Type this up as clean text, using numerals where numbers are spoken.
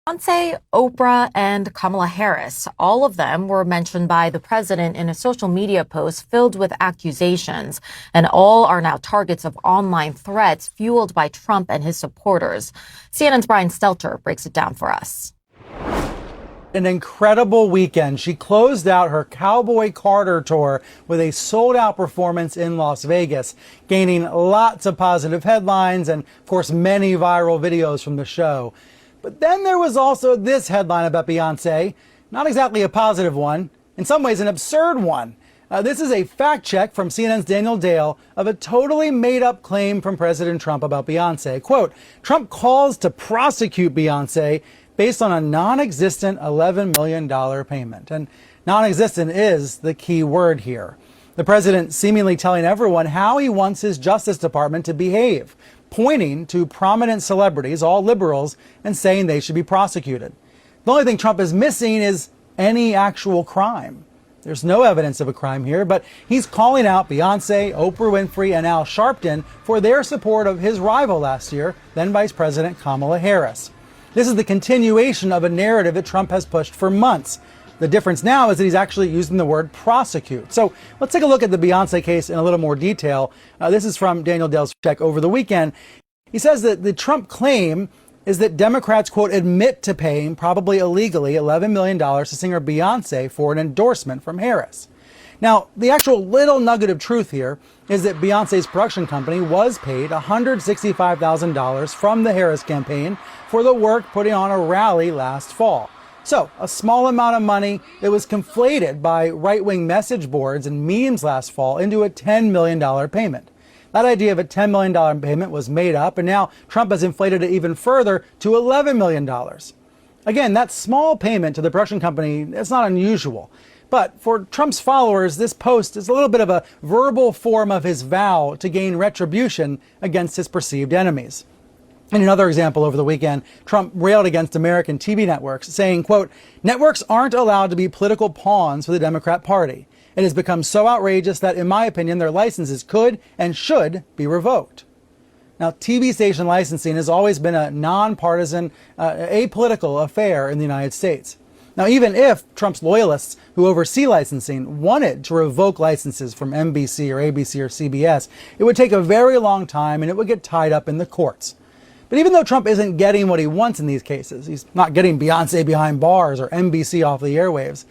Beyonce, Oprah, and Kamala Harris. All of them were mentioned by the president in a social media post filled with accusations, and all are now targets of online threats fueled by Trump and his supporters. CNN's Brian Stelter breaks it down for us. An incredible weekend. She closed out her Cowboy Carter tour with a sold-out performance in Las Vegas, gaining lots of positive headlines and, of course, many viral videos from the show. But then there was also this headline about Beyonce, not exactly a positive one, in some ways an absurd one. This is a fact check from CNN's Daniel Dale of a totally made-up claim from President Trump about Beyonce. Quote, Trump calls to prosecute Beyonce based on a non-existent $11 million payment. And non-existent is the key word here. The president seemingly telling everyone how he wants his Justice Department to behave, pointing to prominent celebrities, all liberals, and saying they should be prosecuted. The only thing Trump is missing is any actual crime. There's no evidence of a crime here, but he's calling out Beyonce, Oprah Winfrey, and Al Sharpton for their support of his rival last year, then Vice President Kamala Harris. This is the continuation of a narrative that Trump has pushed for months. The difference now is that he's actually using the word prosecute. So let's take a look at the Beyonce case in a little more detail. This is from Daniel Dale's check over the weekend. He says that the Trump claim is that Democrats, quote, admit to paying, probably illegally, $11 million to singer Beyonce for an endorsement from Harris. Now, the actual little nugget of truth here is that Beyonce's production company was paid $165,000 from the Harris campaign for the work putting on a rally last fall. So, a small amount of money that was conflated by right-wing message boards and memes last fall into a $10 million payment. That idea of a $10 million payment was made up, and now Trump has inflated it even further to $11 million. Again, that small payment to the production company, it's not unusual. But for Trump's followers, this post is a little bit of a verbal form of his vow to gain retribution against his perceived enemies. In another example over the weekend, Trump railed against American TV networks, saying, quote, networks aren't allowed to be political pawns for the Democrat Party. It has become so outrageous that, in my opinion, their licenses could and should be revoked. Now, TV station licensing has always been a nonpartisan, apolitical affair in the United States. Now, even if Trump's loyalists who oversee licensing wanted to revoke licenses from NBC or ABC or CBS, it would take a very long time and it would get tied up in the courts. But even though Trump isn't getting what he wants in these cases, he's not getting Beyonce behind bars or NBC off the airwaves,